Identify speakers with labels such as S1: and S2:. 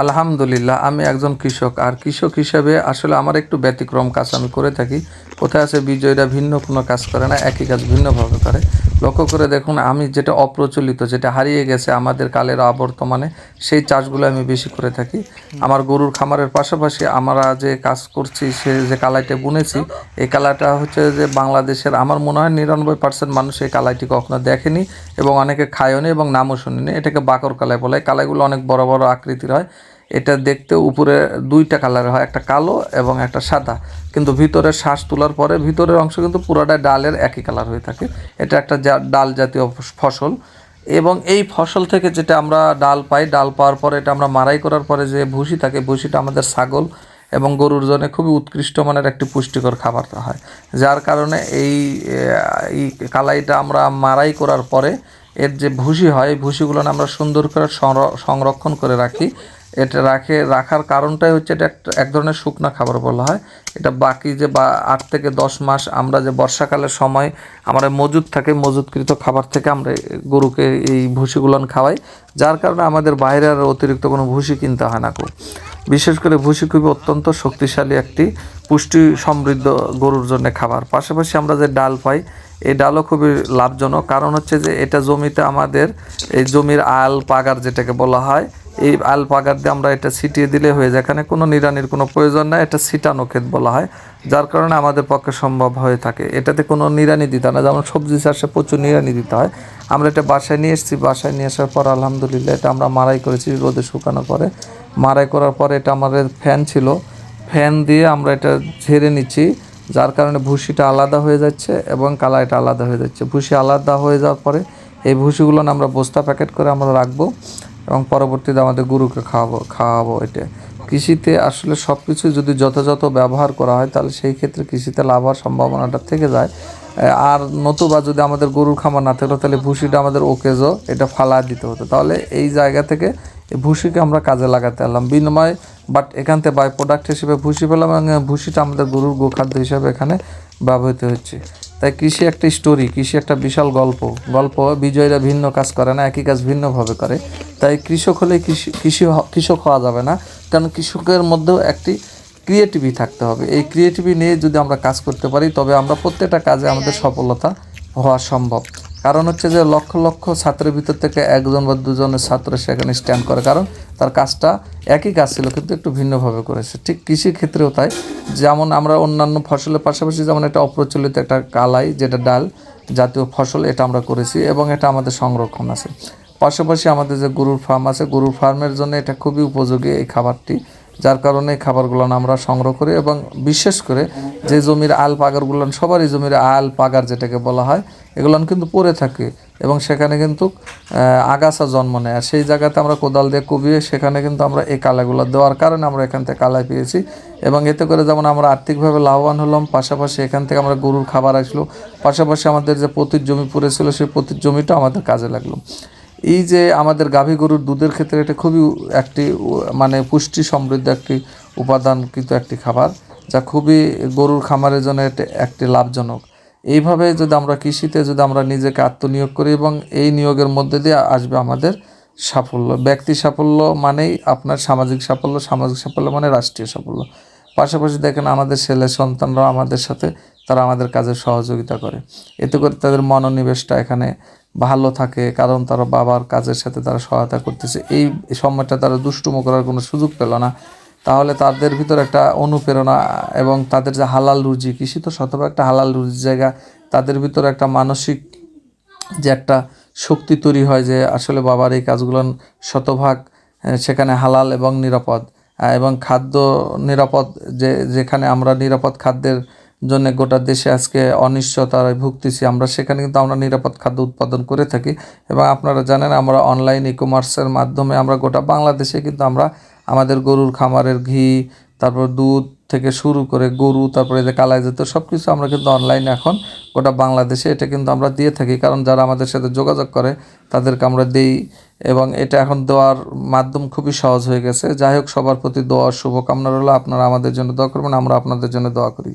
S1: আলহামদুলিল্লাহ, আমি একজন কৃষক। আর কৃষক হিসেবে আসলে আমার একটু ব্যতিক্রম কাজ আমি করে থাকি। কোথায় আছে বিজয়ীরা ভিন্ন কোনো কাজ করে না, একই কাজ ভিন্নভাবে করে। লক্ষ্য করে দেখুন, আমি যেটা অপ্রচলিত, যেটা হারিয়ে গেছে আমাদের কালের আবর্তমানে, সেই চাষগুলো আমি বেশি করে থাকি। আমার গরুর খামারের পাশাপাশি আমরা যে কাজ করছি, সে যে কালাইটা বুনেছি, এই কালাইটা হচ্ছে যে বাংলাদেশের আমার মনে হয় 99% মানুষ এই কালাইটি কখনো দেখেনি এবং অনেকে খায়নি এবং নামও শুনিনি। এটাকে বাকর কালাই বলে। কালাইগুলো অনেক বড় বড় আকৃতির হয়। এটা দেখতে উপরে দুইটা কালার হয়, একটা কালো এবং একটা সাদা, কিন্তু ভিতরে শ্বাস তোলার পরে ভিতরের অংশ কিন্তু পুরোটা ডালের একই কালার হয়ে থাকে। এটা একটা ডাল জাতীয় ফসল এবং এই ফসল থেকে যেটা আমরা ডাল পাই, ডাল পাওয়ার পরে এটা আমরা মাড়াই করার পরে যে ভুসি থাকে, ভুসিটা আমাদের ছাগল এবং গরুর জন্য খুবই উৎকৃষ্ট মানের একটি পুষ্টিকর খাবার হয়। যার কারণে এই কালাইটা আমরা মাড়াই করার পরে এর যে ভুসি হয়, এই ভুসিগুলো আমরা সুন্দর করে সংরক্ষণ করে রাখি। এটা রাখার কারণটাই হচ্ছে এটা এক ধরনের শুকনা খাবার বলা হয়। এটা বাকি যে 8 থেকে 10 মাস আমরা যে বর্ষাকালের সময় আমরা মজুদ থাকে, মজুদকৃত খাবার থেকে আমরা গরুকে এই ভুসিগুলো খাওয়াই। যার কারণে আমাদের বাইরে আর অতিরিক্ত কোনো ভুসি কিনতে হয় না। বিশেষ করে ভুসি খুবই অত্যন্ত শক্তিশালী একটি পুষ্টি সমৃদ্ধ গরুর জন্য খাবার। পাশাপাশি আমরা যে ডাল পাই, এই ডালও খুবই লাভজনক। কারণ হচ্ছে যে এটা জমিতে আমাদের এই জমির আল পাগার যেটাকে বলা হয়, এই আল পাগার দিয়ে আমরা এটা ছিটিয়ে দিলে হয়ে যায়। এখানে কোনো নিড়ানির কোনো প্রয়োজন নাই, এটা ছিটানো ক্ষেত বলা হয়। যার কারণে আমাদের পক্ষে সম্ভব হয়ে থাকে। এটাতে কোনো নিড়ানি দিতে হয় না, যেমন সবজি চাষে প্রচুর নিড়ানি দিতে হয়। আমরা এটা বাসায় নিয়ে এসেছি। বাসায় নিয়ে আসার পর আলহামদুলিল্লাহ এটা আমরা মাড়াই করেছি রোদে শুকানোর পরে। মাড়াই করার পরে এটা আমাদের ফ্যান ছিল, ফ্যান দিয়ে আমরা এটা ঝেড়ে নিচ্ছি। যার কারণে ভুসিটা আলাদা হয়ে যাচ্ছে এবং কালাইটা আলাদা হয়ে যাচ্ছে। ভুসি আলাদা হয়ে যাওয়ার পরে এই ভুসিগুলো আমরা বস্তা প্যাকেট করে আমরা রাখবো এবং পরবর্তীতে আমাদের গরুকে খাওয়াবো। এটা কৃষিতে আসলে সব কিছু যদি যথাযথ ব্যবহার করা হয়, তাহলে সেই ক্ষেত্রে কৃষিতে লাভ হওয়ার সম্ভাবনাটা থেকে যায়। আর নতুবা যদি আমাদের গরুর খামার না থাকতো, তাহলে ভুসিটা আমাদের ওকেজও এটা ফালা দিতে হতো। তাহলে এই জায়গা থেকে এই ভুসিকে আমরা কাজে লাগাতে পারলাম বিনিময়, বাট এখান থেকে বাই প্রোডাক্ট হিসেবে ভুসি পেলাম এবং ভুসিটা আমাদের গরুর গোখাদ্য হিসাবে এখানে ব্যবহৃত হচ্ছে। তাই কৃষি একটা স্টোরি, কৃষি একটা বিশাল গল্প। বিজয়ীরা ভিন্ন কাজ করে না, একই কাজ ভিন্নভাবে করে। তাই কৃষক হলে কৃষক হওয়া যাবে না, কারণ কৃষকের মধ্যেও একটি ক্রিয়েটিভি থাকতে হবে। এই ক্রিয়েটিভি নিয়ে যদি আমরা কাজ করতে পারি, তবে আমরা প্রত্যেকটা কাজে আমাদের সফলতা হওয়া সম্ভব। কারণ হচ্ছে যে লক্ষ লক্ষ ছাত্রের ভিতর থেকে একজন বা দুজনের ছাত্র সেখানে স্ট্যান্ড করে, কারণ তার কাজটা একই কাজ ছিল কিন্তু একটু ভিন্নভাবে করেছে। ঠিক কৃষির ক্ষেত্রেও তাই। যেমন আমরা অন্যান্য ফসলের পাশাপাশি যেমন একটা অপ্রচলিত একটা কালাই, যেটা ডাল জাতীয় ফসল, এটা আমরা করেছি এবং এটা আমাদের সংরক্ষণ আছে। পাশাপাশি আমাদের যে গরুর ফার্ম আছে, গরুর ফার্মের জন্য এটা খুবই উপযোগী এই খাবারটি। যার কারণে এই খাবারগুলো আমরা সংগ্রহ করি এবং বিশেষ করে যে জমির আল পাগারগুলো, সবারই জমির আল পাগার যেটাকে বলা হয়, এগুলো কিন্তু পড়ে থাকে এবং সেখানে কিন্তু আগাছা জন্ম নেয়। আর সেই জায়গাতে আমরা কোদাল দিয়ে কুবিয়ে সেখানে কিন্তু আমরা এই কালাইগুলো দেওয়ার কারণে আমরা এখান থেকে কালাই পেয়েছি এবং এতে করে যেমন আমরা আর্থিকভাবে লাভবান হলাম, পাশাপাশি এখান থেকে আমরা গরুর খাবার আসলো, পাশাপাশি আমাদের যে পতির জমি পড়েছিল সেই পতির জমিটা আমাদের কাজে লাগলো। এই যে আমাদের গাভী গরুর দুধের ক্ষেত্রে এটা খুবই একটি মানে পুষ্টি সমৃদ্ধ একটি উপাদান, কিন্তু একটি খাবার যা খুবই গরুর খামারের জন্য একটি লাভজনক। এইভাবে যদি আমরা কৃষিতে যদি আমরা নিজেকে আত্মনিয়োগ করি এবং এই নিয়োগের মধ্যে দিয়ে আসবে আমাদের সাফল্য। ব্যক্তি সাফল্য মানেই আপনার সামাজিক সাফল্য, সামাজিক সাফল্য মানে রাষ্ট্রীয় সাফল্য। পাশাপাশি দেখেন আমাদের ছেলে সন্তানরা আমাদের সাথে, তারা আমাদের কাজে সহযোগিতা করে। এতে করে তাদের মনোনিবেশটা এখানে ভালো থাকে, কারণ তারা বাবার কাজের সাথে তারা সহায়তা করতেছে। এই সময়টা তারা দুষ্টুমো করার কোনো সুযোগ পেল না। তাহলে তাদের ভিতর একটা অনুপ্রেরণা এবং তাদের যে হালাল রুজি, কৃষি তো শতভাগ একটা হালাল রুজির জায়গা, তাদের ভিতর একটা মানসিক যে একটা শক্তি তৈরি হয় যে আসলে বাবার এই কাজগুলো শতভাগ সেখানে হালাল এবং নিরাপদ, এবং খাদ্য নিরাপদ, যেখানে আমরা নিরাপদ খাদ্যের জন্য গোটা দেশে আজকে অনিশ্চয়তায় ভুগতেছি, আমরা সেখানে কিন্তু আমরা নিরাপদ খাদ্য উৎপাদন করে থাকি। এবং আপনারা জানেন আমরা অনলাইন ই-কমার্সের মাধ্যমে আমরা গোটা বাংলাদেশে কিন্তু আমরা আমাদের গরুর খামারের ঘি, তারপর দুধ থেকে শুরু করে গরু, তারপরে যে কালাই জাতীয় সব কিছু আমরা কিন্তু অনলাইনে এখন গোটা বাংলাদেশে এটা কিন্তু আমরা দিয়ে থাকি। কারণ যারা আমাদের সাথে যোগাযোগ করে তাদেরকে আমরা দেই এবং এটা এখন দেওয়ার মাধ্যম খুবই সহজ হয়ে গেছে। যাই হোক, সবার প্রতি দোয়া শুভকামনা রইল। আপনারা আমাদের জন্য দোয়া করবেন, আমরা আপনাদের জন্য দোয়া করি।